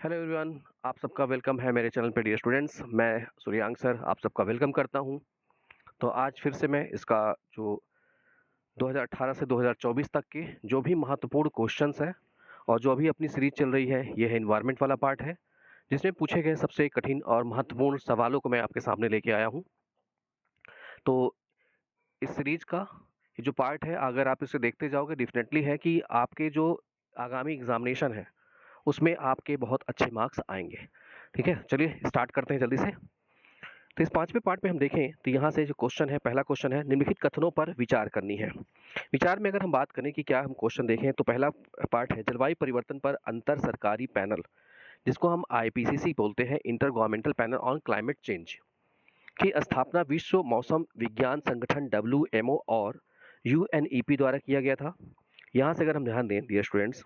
Hello everyone. आप सबका welcome है मेरे चैनल पे डियर स्टूडेंट्स। मैं सूर्यांक सर आप सबका वेलकम करता हूं। तो आज फिर से मैं इसका जो 2018 से 2024 तक के जो भी महत्वपूर्ण क्वेश्चंस हैं और जो अभी अपनी सीरीज चल रही है, ये है इन्वायरमेंट वाला पार्ट है, जिसमें पूछे गए सबसे कठिन और महत्वपूर्ण सवालों को मैं आपके सामने लेके आया हूँ। तो इस सीरीज का ये जो पार्ट है, अगर आप इसे देखते जाओगे, डेफिनेटली है कि आपके जो आगामी एग्जामिनेशन है उसमें आपके बहुत अच्छे मार्क्स आएंगे। ठीक है, चलिए स्टार्ट करते हैं जल्दी से। तो इस पांचवें पार्ट में हम देखें तो यहाँ से जो क्वेश्चन है, पहला क्वेश्चन है निम्नलिखित कथनों पर विचार करनी है। विचार में अगर हम बात करें कि क्या हम क्वेश्चन देखें, तो पहला पार्ट है जलवायु परिवर्तन पर अंतर सरकारी पैनल, जिसको हम आईपीसीसी बोलते हैं, inter governmental panel on climate change, की स्थापना विश्व मौसम विज्ञान संगठन डब्ल्यूएमओ और यूएनईपी द्वारा किया गया था। यहाँ से अगर हम ध्यान दें डियर स्टूडेंट्स,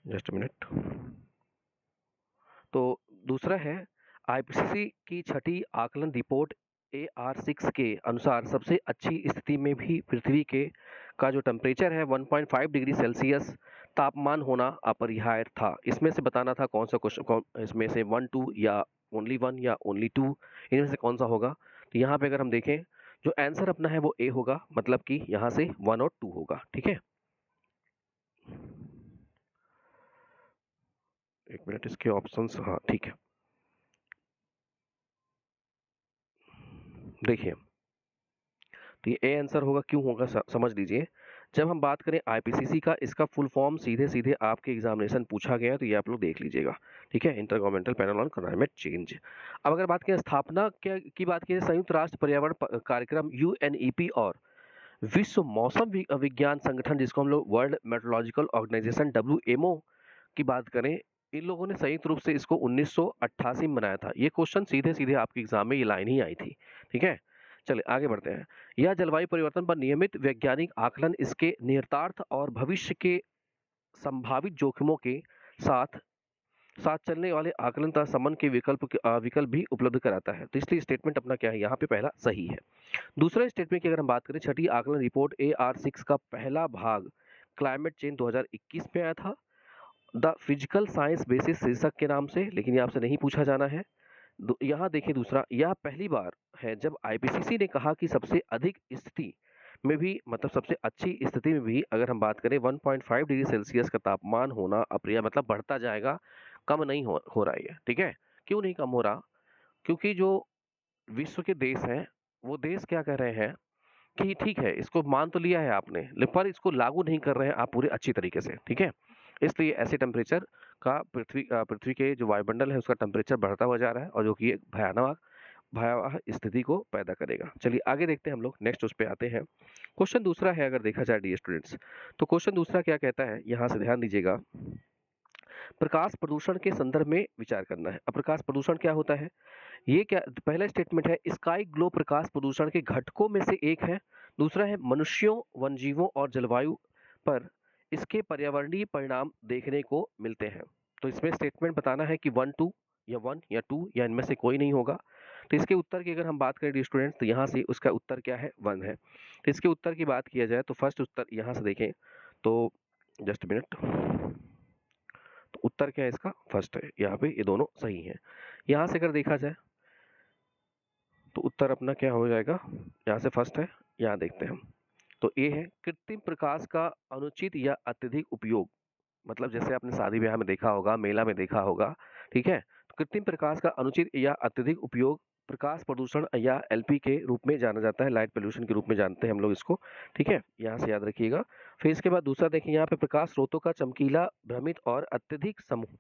जस्ट मिनट। तो दूसरा है आईपीसीसी की छठी आकलन रिपोर्ट AR6 के अनुसार सबसे अच्छी स्थिति में भी पृथ्वी के का जो टेम्परेचर है 1.5 डिग्री सेल्सियस तापमान होना अपरिहार्य था। इसमें से बताना था कौन सा क्वेश्चन, इसमें से 1 2 या ओनली 1 या ओनली 2, इनमें से कौन सा होगा। तो यहाँ पे अगर हम देखें, जो आंसर अपना है वो ए होगा, मतलब कि यहाँ से 1 और 2 होगा। ठीक है, एक मिनट, इसके ऑप्शंस, हाँ ठीक है। देखिए, तो ये ए आंसर होगा, क्यों होगा समझ लीजिए। जब हम बात करें आईपीसीसी का, इसका फुल फॉर्म सीधे सीधे आपके एग्जामिनेशन पूछा गया है, तो ये आप लोग देख लीजिएगा। ठीक है, inter governmental panel on climate change. अब अगर बात करें स्थापना क्या की बात की, संयुक्त राष्ट्र पर्यावरण कार्यक्रम यूएनईपी और विश्व मौसम विज्ञान संगठन, जिसको हम लोग वर्ल्ड मेट्रोलॉजिकल ऑर्गेनाइजेशन डब्ल्यूएमओ की बात करें, इन लोगों ने संयुक्त रूप से इसको 1988 में बनाया था। ये क्वेश्चन सीधे सीधे आपके एग्जाम में ये लाइन ही आई थी। ठीक है, चलिए आगे बढ़ते हैं। यह जलवायु परिवर्तन पर नियमित वैज्ञानिक आकलन, इसके निहितार्थ और भविष्य के संभावित जोखिमों के साथ साथ चलने वाले आकलन तथा समन के विकल्प भी उपलब्ध कराता है। तो इसलिए स्टेटमेंट अपना क्या है, यहाँ पे पहला सही है। दूसरा स्टेटमेंट की अगर हम बात करें, छठी आकलन रिपोर्ट AR6 का पहला भाग क्लाइमेट चेंज 2021 में आया था, द फिजिकल साइंस बेसिस शीर्षक के नाम से, लेकिन ये आपसे नहीं पूछा जाना है। यहाँ देखिए, दूसरा, यह पहली बार है जब आईपीसीसी ने कहा कि सबसे अधिक स्थिति में भी, मतलब सबसे अच्छी स्थिति में भी, अगर हम बात करें 1.5 डिग्री सेल्सियस का तापमान होना अप्रिय, मतलब बढ़ता जाएगा, कम नहीं हो रहा है। ठीक है, क्यों नहीं कम हो रहा? क्योंकि जो विश्व के देश हैं, वो देश क्या कह रहे हैं कि ठीक है, इसको मान तो लिया है आपने, पर इसको लागू नहीं कर रहे हैं आप पूरे अच्छी तरीके से। ठीक है, इसलिए ऐसे टेम्परेचर का पृथ्वी के जो वायुमंडल है उसका टेम्परेचर बढ़ता हुआ जा रहा है, और जो कि एक भयानक भयावह स्थिति को पैदा करेगा। चलिए आगे देखते हैं हम लोग, नेक्स्ट उस पे आते हैं। क्वेश्चन दूसरा है, अगर देखा जाए डियर स्टूडेंट्स, तो क्वेश्चन दूसरा क्या कहता है, यहाँ से ध्यान दीजिएगा। प्रकाश प्रदूषण के संदर्भ में विचार करना है। अब प्रकाश प्रदूषण क्या होता है, ये क्या, पहला स्टेटमेंट है स्काई ग्लो प्रकाश प्रदूषण के घटकों में से एक है। दूसरा है मनुष्यों, वन्यजीवों और जलवायु पर इसके पर्यावरणीय परिणाम देखने को मिलते हैं। तो इसमें स्टेटमेंट बताना है कि 1 या 2 या इनमें से कोई नहीं होगा। तो इसके उत्तर की अगर हम बात करें स्टूडेंट्स, तो यहाँ से उसका उत्तर क्या है, 1 है। तो इसके उत्तर की बात किया जाए तो फर्स्ट उत्तर यहाँ से देखें तो, जस्ट मिनट, तो उत्तर क्या है इसका, फर्स्ट है। यहाँ पे ये दोनों सही है। यहाँ से अगर देखा जाए तो उत्तर अपना क्या हो जाएगा, यहाँ से फर्स्ट है। यहाँ देखते हैं हम, तो ये है कृत्रिम प्रकाश का अनुचित या अत्यधिक उपयोग, मतलब जैसे आपने शादी ब्याह में देखा होगा, मेला में देखा होगा। ठीक है, तो कृत्रिम प्रकाश का अनुचित या अत्यधिक उपयोग प्रकाश प्रदूषण या एलपी के रूप में जाना जाता है, लाइट पोल्यूशन के रूप में जानते हैं हम लोग इसको। ठीक है, यहाँ से याद रखिएगा। फिर इसके बाद दूसरा देखिए, यहाँ पे प्रकाश स्रोतों का चमकीला, भ्रमित और अत्यधिक समूह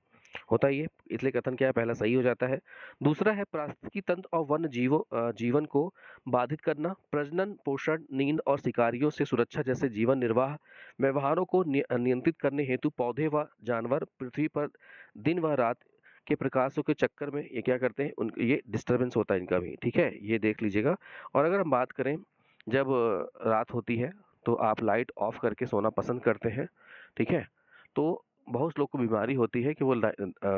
होता ही है, इसलिए कथन क्या है, पहला सही हो जाता है। दूसरा है पारिस्थितिकी तंत्र और वन्य जीवन को बाधित करना, प्रजनन, पोषण, नींद और शिकारियों से सुरक्षा जैसे जीवन निर्वाह व्यवहारों को नियंत्रित करने हेतु पौधे व जानवर पृथ्वी पर दिन व रात के प्रकाशों के चक्कर में ये क्या करते हैं, ये डिस्टरबेंस होता है इनका भी। ठीक है, ये देख लीजिएगा। और अगर हम बात करें, जब रात होती है तो आप लाइट ऑफ करके सोना पसंद करते हैं। ठीक है, तो बहुत लोग को बीमारी होती है कि वो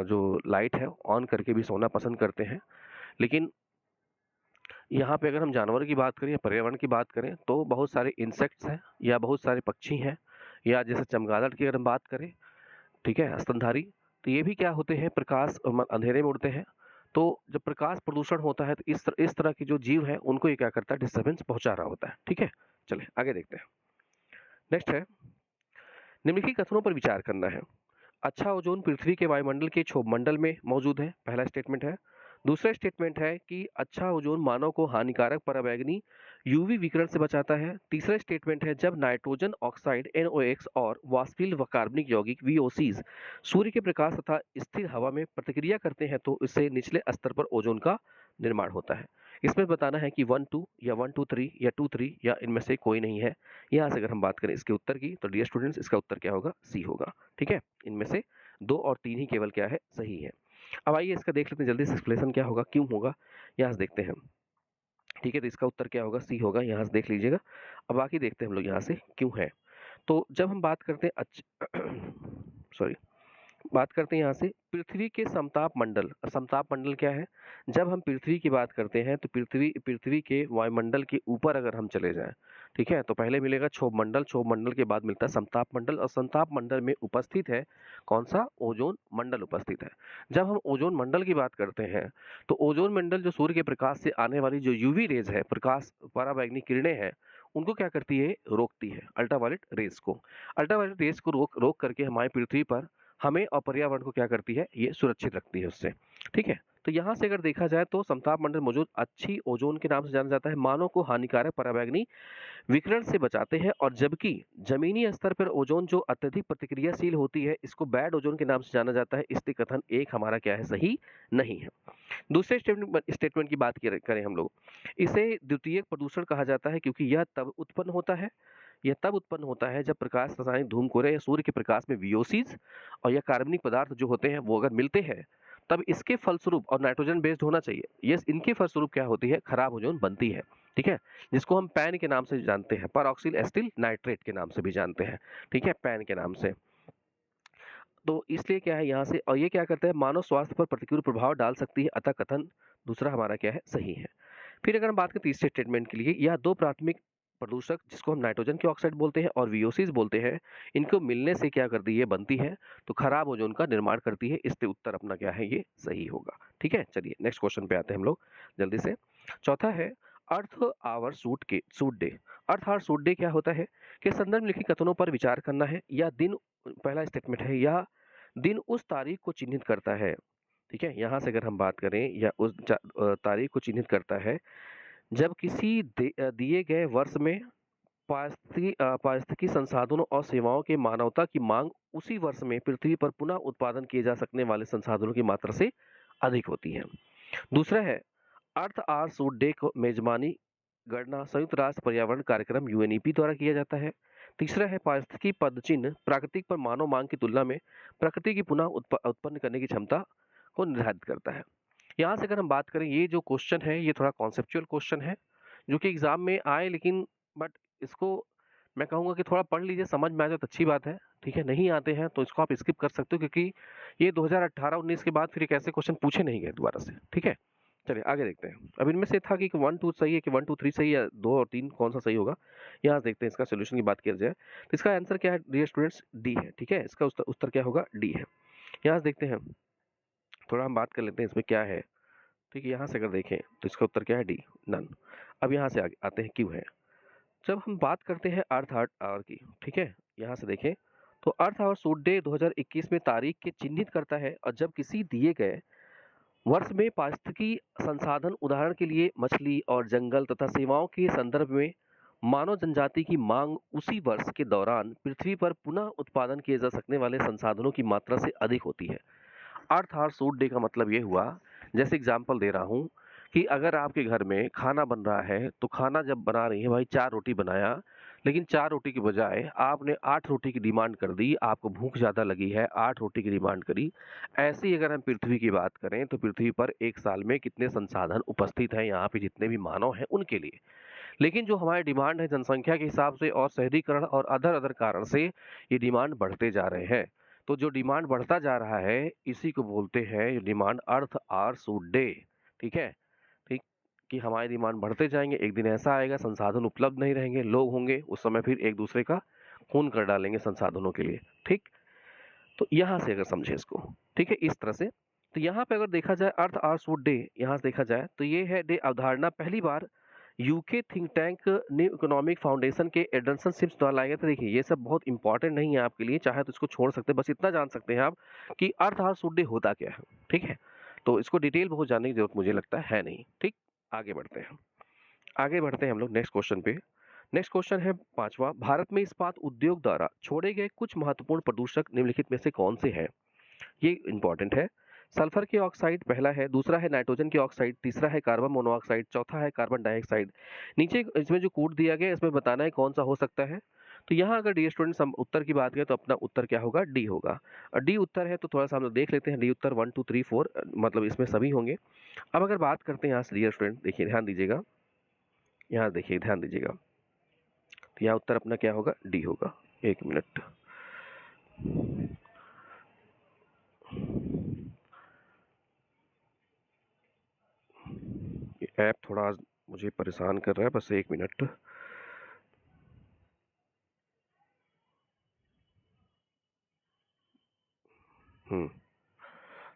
जो लाइट है ऑन करके भी सोना पसंद करते हैं। लेकिन यहाँ पे अगर हम जानवर की बात करें या पर्यावरण की बात करें, तो बहुत सारे इंसेक्ट्स हैं या बहुत सारे पक्षी हैं, या जैसे चमगादड़ की अगर हम बात करें, ठीक है, स्तनधारी। तो ये भी क्या होते हैं, प्रकाश अंधेरे में उड़ते हैं। तो जब प्रकाश प्रदूषण होता है तो इस तरह के जो जीव हैं उनको ये क्या करता है, डिस्टर्बेंस पहुंचा रहा होता है। ठीक है, चलिए आगे देखते हैं। नेक्स्ट है, निम्नलिखित कथनों पर विचार करना है। अच्छा ओजोन पृथ्वी के वायुमंडल के क्षोभमंडल में मौजूद है, पहला स्टेटमेंट है। दूसरा स्टेटमेंट है कि अच्छा ओजोन मानव को हानिकारक पराबैंगनी यूवी विकिरण से बचाता है। तीसरा स्टेटमेंट है, जब नाइट्रोजन ऑक्साइड NOx और वाष्पशील व कार्बनिक यौगिक VOCs सूर्य के प्रकाश तथा स्थिर हवा में प्रतिक्रिया करते हैं तो इससे निचले स्तर पर ओजोन का निर्माण होता है। इसमें बताना है कि 1 2 या 1 2 3 या 2 3 या इनमें से कोई नहीं है। यहाँ से अगर हम बात करें इसके उत्तर की तो डियर स्टूडेंट्स इसका उत्तर क्या होगा, सी होगा। ठीक है, इनमें से 2 और 3 ही केवल क्या है, सही है। अब आइए इसका देख लेते हैं जल्दी से, एक्सप्लेनेशन क्या होगा, क्यों होगा, यहाँ से देखते हैं। ठीक है, तो इसका उत्तर क्या होगा, सी होगा, यहाँ से देख लीजिएगा। अब बाकी देखते हैं हम लोग यहाँ से क्यों है। तो जब हम बात करते हैं सॉरी बात करते हैं यहाँ से पृथ्वी के समताप मंडल। समताप मंडल क्या है, जब हम पृथ्वी की बात करते हैं तो पृथ्वी के वायुमंडल के ऊपर अगर हम चले जाएं, ठीक है, तो पहले मिलेगा क्षोभ मंडल, क्षोभ मंडल के बाद मिलता है समताप मंडल, और समताप मंडल में उपस्थित है कौन सा, ओजोन मंडल उपस्थित है। जब हम ओजोन मंडल की बात करते हैं तो ओजोन मंडल जो सूर्य के प्रकाश से आने वाली जो यूवी रेज है, प्रकाश पराबैंगनी किरणें हैं, उनको क्या करती है, रोकती है, अल्ट्रावायलेट रेज को। अल्ट्रावायलेट रेज को रोक रोक करके हमारी पृथ्वी पर हमें और पर्यावरण को क्या करती है, ये सुरक्षित रखती है उससे। ठीक है, तो यहाँ से अगर देखा जाए तो समताप मंडल मौजूद अच्छी ओजोन के नाम से जाना जाता है, मानव को हानिकारक पराबैंगनी विकिरण से बचाते हैं, और जबकि जमीनी स्तर पर ओजोन जो अत्यधिक प्रतिक्रियाशील होती है इसको बैड ओजोन के नाम से जाना जाता है। इसलिए कथन एक हमारा क्या है, सही नहीं है। दूसरे स्टेटमेंट की बात करें हम लोग, इसे द्वितीयक प्रदूषण कहा जाता है क्योंकि यह तब उत्पन्न होता है जब प्रकाश, रासायनिक धूमकोरे या सूर्य के प्रकाश में VOCs और या कार्बनिक पदार्थ जो होते हैं वो अगर मिलते हैं, तब इसके फलस्वरूप, और नाइट्रोजन बेस्ड होना चाहिए, ये इनके फलस्वरूप क्या होती है, खराब ओजोन बनती है। ठीक है, जिसको हम पैन के नाम से जानते हैं, परऑक्सिल एसिटिल नाइट्रेट के नाम से भी जानते हैं। ठीक है, पैन के नाम से। तो इसलिए क्या है यहाँ से, और ये क्या करता है, मानव स्वास्थ्य पर प्रतिकूल प्रभाव डाल सकती है, अतः कथन दूसरा हमारा क्या है, सही है। फिर अगर हम बात करें तीसरे स्टेटमेंट के लिए, यह दो प्राथमिक प्रदूषक जिसको हम नाइट्रोजन के ऑक्साइड बोलते हैं और VOCs बोलते हैं, इनको मिलने से क्या करती है, बनती है, तो खराब ओजोन का निर्माण करती है। इसलिए उत्तर अपना क्या है, ये सही होगा। ठीक है, चलिए नेक्स्ट क्वेश्चन पे आते हैं हम लोग जल्दी से। चौथा है, Earth our suit Day. Earth our suit Day क्या होता है, कि संदर्भ में लिखित कथनों पर विचार करना है। यह दिन, पहला स्टेटमेंट है, यह दिन उस तारीख को चिन्हित करता है। ठीक है, यहाँ से अगर हम बात करें, या उस तारीख को चिन्हित करता है जब किसी दिए गए वर्ष में पारिस्थितिकी संसाधनों और सेवाओं के मानवता की मांग उसी वर्ष में पृथ्वी पर पुनः उत्पादन किए जा सकने वाले संसाधनों की मात्रा से अधिक होती है। दूसरा है, अर्थ आवर सूट डे को मेजबानी गणना संयुक्त राष्ट्र पर्यावरण कार्यक्रम UNEP द्वारा किया जाता है। तीसरा है, पारिस्थितिकी पदचिन्ह प्राकृतिक पर मानव मांग की तुलना में प्रकृति की पुनः उत्पन्न करने की क्षमता को निर्धारित करता है। यहाँ से अगर हम बात करें, ये जो क्वेश्चन है ये थोड़ा कॉन्सेप्चुअल क्वेश्चन है जो कि एग्जाम में आए, लेकिन बट इसको मैं कहूँगा कि थोड़ा पढ़ लीजिए, समझ में आ जाए तो अच्छी बात है। ठीक है, नहीं आते हैं तो इसको आप स्किप कर सकते हो, क्योंकि ये 2018-19 के बाद फिर एक ऐसे क्वेश्चन पूछे नहीं गए दोबारा से। ठीक है, चलिए आगे देखते हैं। अब इनमें से था कि 1 2 सही है कि 1 2 3 सही है, 2 और 3 कौन सा सही होगा। यहाँ से देखते हैं, इसका सोल्यूशन की बात की जाए तो इसका आंसर क्या है डियर स्टूडेंट्स, डी है। ठीक है, इसका उत्तर क्या होगा, डी है। यहाँ से देखते हैं, थोड़ा हम बात कर लेते हैं इसमें क्या है। ठीक है, यहाँ से अगर देखें तो इसका उत्तर क्या है, डी, नन। अब यहाँ से आगे आते हैं, क्यों है। जब हम बात करते हैं अर्थ आवर की, ठीक है, यहाँ से देखें तो अर्थ आवर सूट डे 2021 में तारीख के चिन्हित करता है, और जब किसी दिए गए वर्ष में पारिस्थितिकी संसाधन, उदाहरण के लिए मछली और जंगल तथा सेवाओं के संदर्भ में मानव जनजाति की मांग उसी वर्ष के दौरान पृथ्वी पर पुनः उत्पादन किए जा सकने वाले संसाधनों की मात्रा से अधिक होती है। अर्थ आवर सूट डे का मतलब ये हुआ, जैसे एग्जांपल दे रहा हूँ, कि अगर आपके घर में खाना बन रहा है तो खाना जब बना रही है, भाई 4 रोटी बनाया, लेकिन 4 रोटी की बजाय आपने 8 रोटी की डिमांड कर दी, आपको भूख ज़्यादा लगी है, 8 रोटी की डिमांड करी। ऐसे ही अगर हम पृथ्वी की बात करें तो पृथ्वी पर एक साल में कितने संसाधन उपस्थित हैं यहाँ पे, जितने भी मानव हैं उनके लिए। लेकिन जो हमारी डिमांड है जनसंख्या के हिसाब से और शहरीकरण और अदर अदर कारण से ये डिमांड बढ़ते जा रहे हैं। तो जो डिमांड बढ़ता जा रहा है इसी को बोलते हैं demand earth our suit day. ठीक है, ठीक, कि हमारी डिमांड बढ़ते जाएंगे, एक दिन ऐसा आएगा संसाधन उपलब्ध नहीं रहेंगे, लोग होंगे उस समय फिर एक दूसरे का खून कर डालेंगे संसाधनों के लिए। ठीक, तो यहाँ से अगर समझे इसको, ठीक है, इस तरह से, तो यहाँ पे अगर देखा जाए अर्थ आवर्स वुड डे, यहाँ से देखा जाए तो ये है डे अवधारणा पहली बार UK think tank New Economic Foundation के एडर्सन सिम्स द्वारा लाए गए थे। देखिए ये सब बहुत इंपॉर्टेंट नहीं है आपके लिए, चाहे तो इसको छोड़ सकते हैं, बस इतना जान सकते हैं आप कि अर्थ आवर्स वुड डे होता क्या है, ठीक है। तो इसको डिटेल बहुत जानने की जरूरत मुझे लगता है नहीं, ठीक। आगे बढ़ते हैं, आगे बढ़ते हैं हम लोग नेक्स्ट क्वेश्चन पे। नेक्स्ट क्वेश्चन है पांचवा, भारत में इस्पात उद्योग द्वारा छोड़े गए कुछ महत्वपूर्ण प्रदूषक निम्नलिखित में से कौन से हैं। ये इंपॉर्टेंट है। सल्फर के ऑक्साइड पहला है, दूसरा है नाइट्रोजन के ऑक्साइड, तीसरा है कार्बन मोनोऑक्साइड, चौथा है कार्बन डाइऑक्साइड। नीचे इसमें जो कोड दिया गया है इसमें बताना है कौन सा हो सकता है। तो यहाँ अगर डी स्टूडेंट्स हम उत्तर की बात करें तो अपना उत्तर क्या होगा, डी होगा। और डी उत्तर है तो थोड़ा सा हम लोग देख लेते हैं, डी उत्तर 1 2 3 4 मतलब इसमें सभी होंगे। अब अगर बात करते हैं यहाँ से, डियर स्टूडेंट देखिए ध्यान दीजिएगा, यहाँ देखिए ध्यान दीजिएगा, तो यहाँ उत्तर अपना क्या होगा, डी होगा। एक मिनट, ऐप थोड़ा आज मुझे परेशान कर रहा है, बस एक मिनट।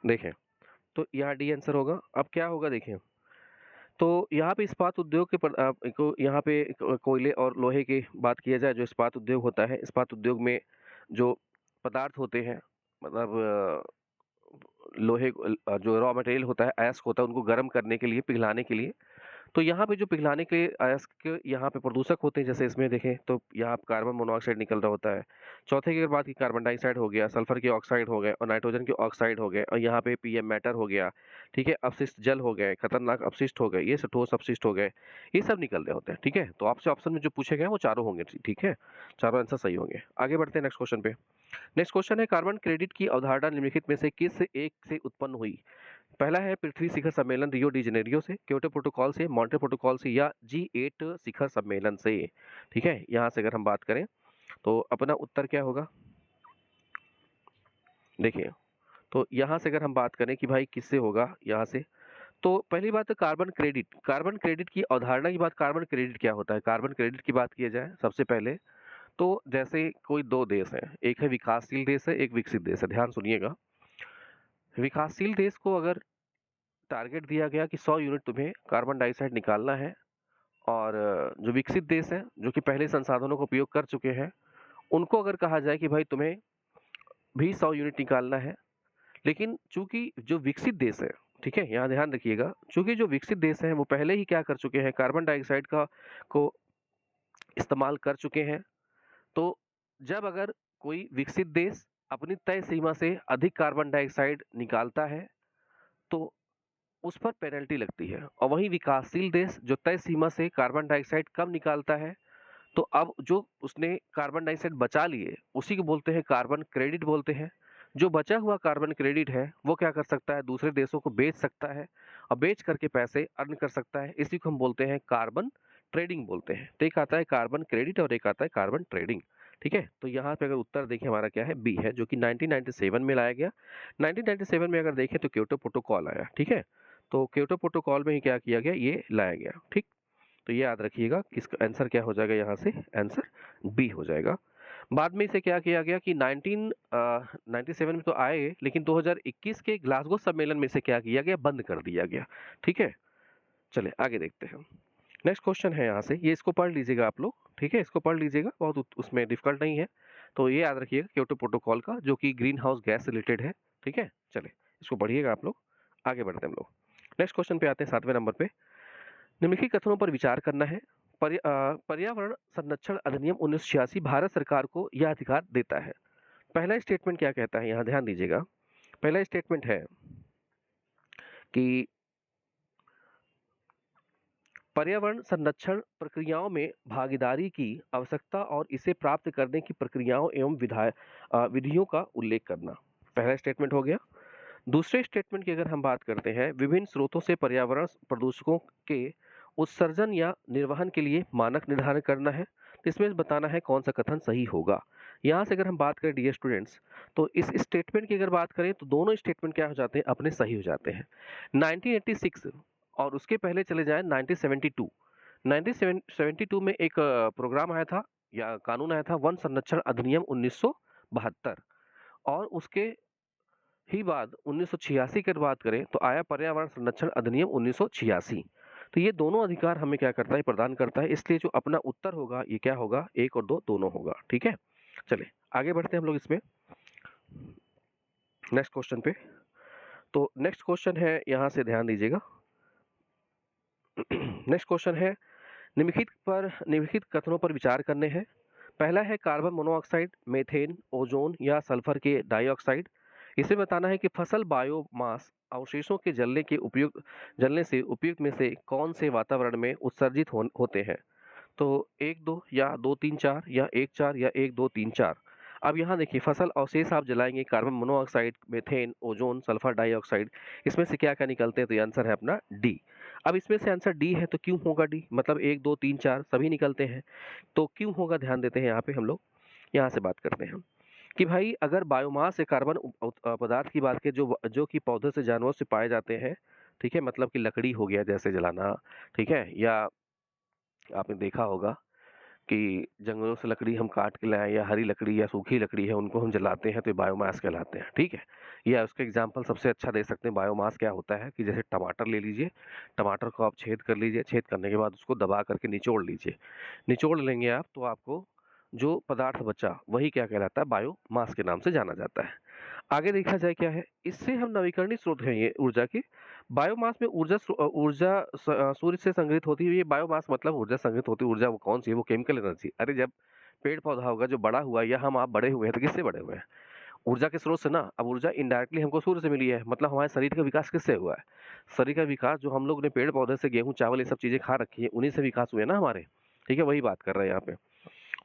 देखें, तो यहाँ डी आंसर होगा। अब क्या होगा देखें, तो यहाँ पे इस्पात उद्योग के यहाँ पे कोयले और लोहे की बात किया जाए, जो इस्पात उद्योग होता है, इस्पात उद्योग में जो पदार्थ होते हैं, मतलब लोहे जो रॉ मटेरियल होता है, अयस्क होता है, उनको गर्म करने के लिए, पिघलाने के लिए, तो यहाँ पे जो पिघलाने के अयस्क यहाँ पे प्रदूषक होते हैं, जैसे इसमें देखें तो यहाँ कार्बन मोनोऑक्साइड निकल रहा होता है। चौथे की अगर बात की, कार्बन डाइऑक्साइड हो गया, सल्फर के ऑक्साइड हो गए और नाइट्रोजन के ऑक्साइड हो गए, और यहाँ पे पीएम मैटर हो गया, ठीक है, अपशिष्ट जल हो गए, खतरनाक अपशिष्ट हो गए, ये सब ठोस अपशिष्ट हो गए, ये सब निकल रहे होते हैं, ठीक है। तो आपसे ऑप्शन में जो पूछे गए वो चारों होंगे, ठीक है, चारों आंसर सही होंगे। आगे बढ़ते हैं नेक्स्ट क्वेश्चन पे। नेक्स्ट क्वेश्चन है, कार्बन क्रेडिट की अवधारणा निम्नलिखित में से किस एक से उत्पन्न हुई। पहला है पृथ्वी शिखर सम्मेलन रियो डी जेनेरियो से, क्योटो प्रोटोकॉल से, मॉन्ट्रियल प्रोटोकॉल से, या G8 शिखर सम्मेलन से, ठीक है। यहाँ से अगर हम बात करें तो अपना उत्तर क्या होगा, देखिए, तो यहाँ से अगर हम बात करें कि भाई किससे होगा, यहाँ से, तो पहली बात है कार्बन क्रेडिट। कार्बन क्रेडिट की अवधारणा की बात, कार्बन क्रेडिट क्या होता है, कार्बन क्रेडिट की बात की जाए सबसे पहले, तो जैसे कोई दो देश हैं, एक है विकासशील देश है, एक विकसित देश है। ध्यान सुनिएगा, विकासशील देश को अगर टारगेट दिया गया कि 100 यूनिट तुम्हें कार्बन डाइऑक्साइड निकालना है, और जो विकसित देश हैं, जो कि पहले संसाधनों का उपयोग कर चुके हैं, उनको अगर कहा जाए कि भाई तुम्हें भी 100 यूनिट निकालना है, लेकिन चूंकि जो विकसित देश है, ठीक है, यहाँ ध्यान रखिएगा, चूंकि जो विकसित देश हैं वो पहले ही क्या कर चुके हैं, कार्बन डाइऑक्साइड का को इस्तेमाल कर चुके हैं, तो जब अगर कोई विकसित देश अपनी तय सीमा से अधिक कार्बन डाइऑक्साइड निकालता है तो उस पर पेनल्टी लगती है, और वहीं विकासशील देश जो तय सीमा से कार्बन डाइऑक्साइड कम निकालता है, तो अब जो उसने कार्बन डाइऑक्साइड बचा लिए उसी को बोलते हैं कार्बन क्रेडिट बोलते हैं। जो बचा हुआ कार्बन क्रेडिट है वो क्या कर सकता है, दूसरे देशों को बेच सकता है, और बेच करके पैसे अर्न कर सकता है, इसी को हम बोलते हैं कार्बन ट्रेडिंग बोलते हैं। तो एक आता है कार्बन क्रेडिट और एक आता है कार्बन ट्रेडिंग, ठीक है। तो यहाँ पे अगर उत्तर देखें हमारा क्या है, बी है, जो कि 1997 में लाया गया। 1997 में अगर देखें तो क्योटो प्रोटोकॉल आया, ठीक है, तो क्योटो प्रोटोकॉल में ही क्या किया गया, ये लाया गया, ठीक। तो ये याद रखिएगा कि इसका आंसर क्या हो जाएगा, यहाँ से आंसर बी हो जाएगा। बाद में इसे क्या किया गया कि 1997 में तो आए, लेकिन 2021 के ग्लासगो सम्मेलन में इसे क्या किया गया, बंद कर दिया गया, ठीक है। चलिए आगे देखते हैं। नेक्स्ट क्वेश्चन है यहाँ से, ये इसको पढ़ लीजिएगा आप लोग, ठीक है, इसको पढ़ लीजिएगा, बहुत उसमें डिफिकल्ट नहीं है। तो ये याद रखिएगा क्योटो प्रोटोकॉल का, जो कि ग्रीन हाउस गैस से रिलेटेड है, ठीक है। चलिए इसको पढ़िएगा आप लोग, आगे बढ़ते हैं हम लोग। नेक्स्ट क्वेश्चन पे आते हैं 7वें नंबर पे। निम्नलिखित कथनों पर विचार करना है। पर्यावरण संरक्षण अधिनियम 1986 भारत सरकार को यह अधिकार देता है। पहला स्टेटमेंट क्या कहता है, यहाँ ध्यान दीजिएगा। पहला स्टेटमेंट है कि पर्यावरण संरक्षण प्रक्रियाओं में भागीदारी की आवश्यकता और इसे प्राप्त करने की प्रक्रियाओं एवं विधियों का उल्लेख करना, पहला स्टेटमेंट हो गया। दूसरे स्टेटमेंट की अगर हम बात करते हैं, विभिन्न स्रोतों से पर्यावरण प्रदूषकों के उत्सर्जन या निर्वहन के लिए मानक निर्धारण करना है। तो इसमें बताना है कौन सा कथन सही होगा। यहाँ से अगर हम बात करें डियर स्टूडेंट्स, तो इस स्टेटमेंट की अगर बात करें तो दोनों स्टेटमेंट क्या हो जाते हैं, अपने सही हो जाते हैं। 1986 और उसके पहले चले जाएं 1972। 1972 में एक प्रोग्राम आया था या कानून आया था, वन संरक्षण अधिनियम 1972, और उसके ही बाद 1986 की बात करें तो आया पर्यावरण संरक्षण अधिनियम 1986। तो ये दोनों अधिकार हमें क्या करता है, प्रदान करता है। इसलिए जो अपना उत्तर होगा ये क्या होगा, 1 और 2 दोनों होगा। ठीक है, चलिए आगे बढ़ते हैं हम लोग इसमें नेक्स्ट क्वेश्चन पे। तो नेक्स्ट क्वेश्चन है, यहाँ से ध्यान दीजिएगा। नेक्स्ट क्वेश्चन है, निम्नलिखित कथनों पर विचार करने हैं। पहला है कार्बन मोनोऑक्साइड, मीथेन, ओजोन या सल्फर के डाइऑक्साइड। इसे बताना है कि फसल बायोमास अवशेषों के जलने से उपयुक्त में से कौन से वातावरण में उत्सर्जित होते हैं। तो 1 2 या 2 3 4 या 1 4 या 1 2 3 4। अब यहाँ देखिए, फसल अवशेष आप जलाएंगे, carbon monoxide, methane, ozone, sulphur dioxide, इसमें से क्या क्या निकलते हैं, तो ये आंसर है अपना डी। अब इसमें से आंसर डी है तो क्यों होगा डी, मतलब 1 2 3 4 सभी निकलते हैं, तो क्यों होगा ध्यान देते हैं। यहाँ पे हम लोग यहाँ से बात करते हैं कि भाई अगर बायोमास से कार्बन पदार्थ की बात करें जो जो कि पौधे से जानवरों से पाए जाते हैं, ठीक है, मतलब कि लकड़ी हो गया जैसे जलाना, ठीक है, या आपने देखा होगा कि जंगलों से लकड़ी हम काट के लाएं, या हरी लकड़ी या सूखी लकड़ी है उनको हम जलाते हैं तो ये बायोमास कहलाते हैं। ठीक है, या उसका एग्जांपल सबसे अच्छा दे सकते हैं बायोमास क्या होता है कि जैसे टमाटर ले लीजिए, टमाटर को आप छेद कर लीजिए, छेद करने के बाद उसको दबा करके निचोड़ लीजिए, निचोड़ लेंगे आप तो आपको जो पदार्थ बचा वही क्या कहलाता है, बायोमास के नाम से जाना जाता है। आगे देखा जाए क्या है, इससे हम नवीकरणीय स्रोत हैं ये ऊर्जा की। बायोमास में सूर्य से संग्रहित होती है। ये बायोमास मतलब ऊर्जा संग्रहित होती है। ऊर्जा वो कौन सी है, वो केमिकल एनर्जी। अरे जब पेड़ पौधा होगा जो बड़ा हुआ या हम आप बड़े हुए हैं तो किससे बड़े हुए हैं, ऊर्जा के स्रोत से ना। अब ऊर्जा इनडायरेक्टली हमको सूर्य से मिली है, मतलब हमारे शरीर का विकास किससे हुआ है, शरीर का विकास जो हम लोग ने पेड़ पौधे से, गेहूं चावल ये सब चीजें खा रखी है, उन्हीं से विकास हुए ना हमारे। ठीक है, वही बात कर रहे हैं यहाँ पे।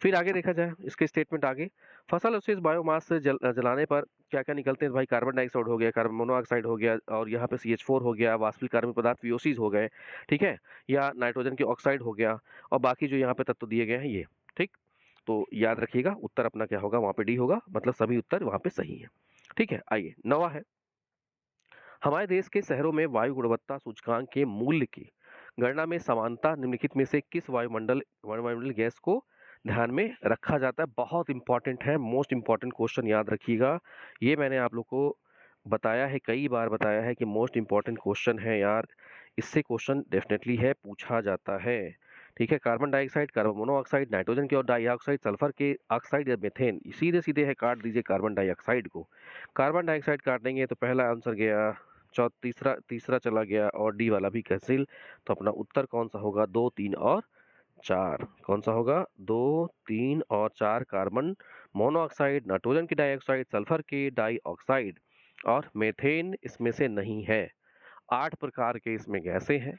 फिर आगे देखा जाए इसके स्टेटमेंट आगे, फसल अवशेष बायोमास से जलाने पर क्या क्या निकलते हैं भाई, कार्बन डाइऑक्साइड हो गया, कार्बन मोनोऑक्साइड हो गया, और यहाँ पे CH4 हो गया, वाष्पिक कार्बनिक पदार्थ VOCs हो गए, ठीक है, या नाइट्रोजन की ऑक्साइड हो गया, और बाकी जो यहाँ पे तत्व दिए गए हैं ये। ठीक, तो याद रखिएगा उत्तर अपना क्या होगा, वहाँ पे डी होगा, मतलब सभी उत्तर वहाँ पे सही है। ठीक है, आइए नवा है, हमारे देश के शहरों में वायु गुणवत्ता सूचकांक के मूल्य की गणना में समानता निम्नलिखित में से किस वायुमंडल गैस को ध्यान में रखा जाता है। बहुत इंपॉर्टेंट है, मोस्ट इंपॉर्टेंट क्वेश्चन, याद रखिएगा। ये मैंने आप लोग को बताया है, कई बार बताया है कि मोस्ट इंपॉर्टेंट क्वेश्चन है यार, इससे क्वेश्चन डेफिनेटली है, पूछा जाता है। ठीक है, carbon dioxide, carbon monoxide, nitrogen की और डाइऑक्साइड, सल्फर के ऑक्साइड या मीथेन, सीधे सीधे है, काट दीजिए कार्बन डाइऑक्साइड को। कार्बन डाइऑक्साइड काट देंगे तो पहला आंसर गया, तीसरा तीसरा चला गया, और डी वाला भी कैंसिल। तो अपना उत्तर कौन सा होगा, 2 3 और 4। कौन सा होगा, 2 3 और 4, कार्बन मोनोऑक्साइड, नाइट्रोजन की डाइऑक्साइड, सल्फर की डाइऑक्साइड और मीथेन इसमें से नहीं है। 8 प्रकार के इसमें गैसें हैं,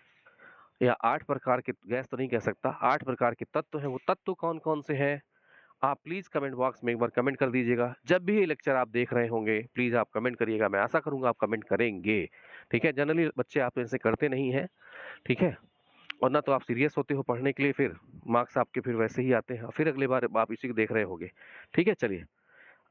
या 8 प्रकार के गैस तो नहीं कह सकता, 8 प्रकार के तत्व हैं। वो तत्व कौन कौन से हैं, आप प्लीज कमेंट बॉक्स में एक बार कमेंट कर दीजिएगा। जब भी ये लेक्चर आप देख रहे होंगे प्लीज आप कमेंट करिएगा, मैं आशा करूंगा आप कमेंट करेंगे। ठीक है, जनरली बच्चे आप ऐसे करते नहीं हैं, ठीक है, और ना तो आप सीरियस होते हो पढ़ने के लिए, फिर मार्क्स आपके फिर वैसे ही आते हैं, फिर अगली बार आप इसी को देख रहे होंगे। ठीक है, चलिए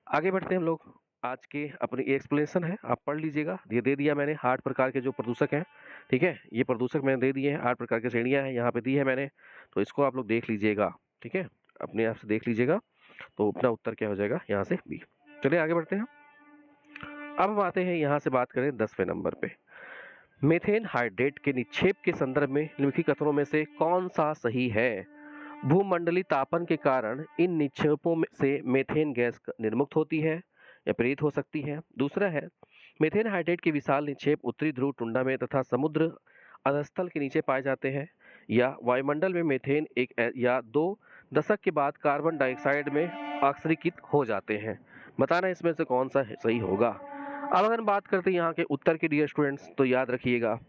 आगे बढ़ते हैं हम लोग। आज के अपनी एक्सप्लेनेशन है, आप पढ़ लीजिएगा। ये दे दिया मैंने 8 प्रकार के जो प्रदूषक हैं, ठीक है, ये प्रदूषक मैंने दे दिए हैं, 8 प्रकार की श्रेणियां हैं यहाँ पे दी है मैंने, तो इसको आप लोग देख लीजिएगा। ठीक है, अपने आप से देख लीजिएगा, तो अपना उत्तर क्या हो जाएगा यहाँ से बी। चलिए आगे बढ़ते हैं। अब हम आते हैं यहाँ से बात करें 10वें नंबर पे, मीथेन हाइड्रेट के निक्षेप के संदर्भ में निम्नलिखित कथनों में से कौन सा सही है। भूमंडलीय तापन के कारण इन निक्षेपों में से मीथेन गैस निर्मुक्त होती है या प्रेरित हो सकती है। दूसरा है, मीथेन हाइड्रेट के विशाल निक्षेप उत्तरी ध्रुव टुंडा में तथा समुद्र अधस्थल के नीचे पाए जाते हैं, या वायुमंडल में मीथेन या 2 दशक के बाद कार्बन डाइऑक्साइड में ऑक्सीकृत हो जाते हैं। बताना इसमें से कौन सा सही होगा। अब अगर बात करते हैं यहाँ के उत्तर के डियर स्टूडेंट्स, तो याद रखिएगा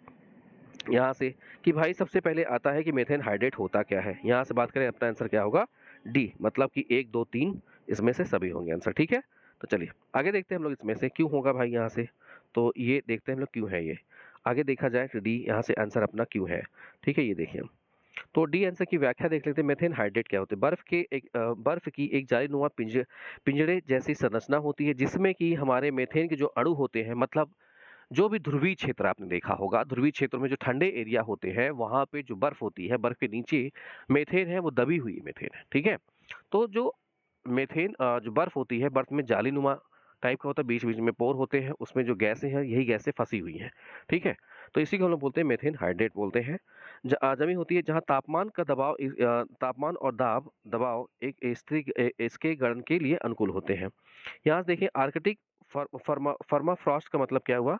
यहाँ से कि भाई सबसे पहले आता है कि मीथेन हाइड्रेट होता क्या है। यहाँ से बात करें अपना आंसर क्या होगा, डी, मतलब कि 1 2 3 इसमें से सभी होंगे आंसर। ठीक है, तो चलिए आगे देखते हैं हम लोग इसमें से क्यों होगा भाई। यहाँ से तो ये देखते हैं हम लोग क्यों है ये। आगे देखा जाए तो डी यहाँ से आंसर अपना क्यों है। ठीक है, ये देखिए, तो डी आंसर की व्याख्या देख लेते हैं। मीथेन हाइड्रेट क्या होते हैं, बर्फ की एक जालीनुमा पिंजरे जैसी संरचना होती है, जिसमें कि हमारे मीथेन के जो अणु होते हैं, मतलब जो भी ध्रुवीय क्षेत्र आपने देखा होगा, ध्रुवीय क्षेत्रों में जो ठंडे एरिया होते हैं वहां पे जो बर्फ होती है, बर्फ के नीचे मीथेन है, वो दबी हुई मीथेन है। ठीक है, तो जो मीथेन जो बर्फ होती है, बर्फ में जालीनुमा टाइप का होता है, बीच बीच में पोर होते हैं, उसमें जो गैसें हैं यही गैसें फंसी हुई हैं, ठीक है। तो इसी को हम लोग बोलते हैं मीथेन हाइड्रेट बोलते हैं। जमी होती है जहाँ तापमान का दबाव तापमान और दबाव एक इसके गणन के लिए अनुकूल होते हैं। यहाँ से देखिए आर्कटिक फर्माफ्रॉस्ट का मतलब क्या हुआ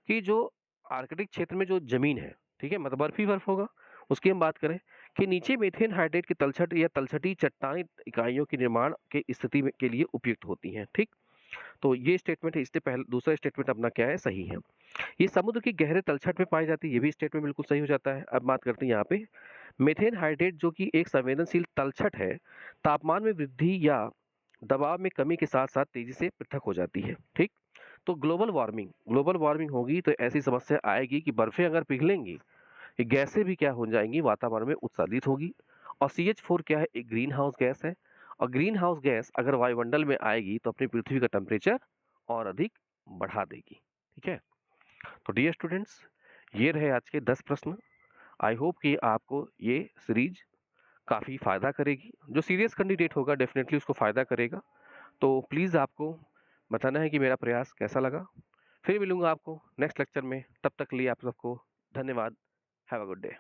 कि जो आर्कटिक क्षेत्र में जो जमीन है, ठीक है, मतलब बर्फ ही बर्फ होगा। उसकी हम बात करें कि नीचे मीथेन हाइड्रेट की तलछट या तलछटी चट्टानी इकाइयों के निर्माण के स्थिति में के लिए उपयुक्त होती हैं, ठीक। तो ये स्टेटमेंट है, इससे पहले दूसरा स्टेटमेंट अपना क्या है, सही है। ये समुद्र की गहरे तलछट में पाई जाती है, ये भी स्टेटमेंट बिल्कुल सही हो जाता है। अब बात करते हैं यहाँ पे मीथेन हाइड्रेट जो कि एक संवेदनशील तलछट है, तापमान में वृद्धि या दबाव में कमी के साथ साथ तेजी से पृथक हो जाती है, ठीक। तो ग्लोबल वार्मिंग होगी तो ऐसी समस्या आएगी कि बर्फें अगर पिघलेंगी, ये गैसें भी क्या हो जाएंगी, वातावरण में उत्सर्जित होगी। और CH4 क्या है, एक ग्रीन हाउस गैस है। और ग्रीन हाउस गैस अगर वायुमंडल में आएगी तो अपनी पृथ्वी का टेम्परेचर और अधिक बढ़ा देगी, ठीक है। तो डियर स्टूडेंट्स, ये रहे आज के 10 प्रश्न। आई होप कि आपको ये सीरीज काफ़ी फ़ायदा करेगी। जो सीरियस कैंडिडेट होगा डेफिनेटली उसको फ़ायदा करेगा। तो प्लीज़ आपको बताना है कि मेरा प्रयास कैसा लगा। फिर मिलूंगा आपको नेक्स्ट लेक्चर में, तब तक के लिए आप सबको धन्यवाद। Have a good day.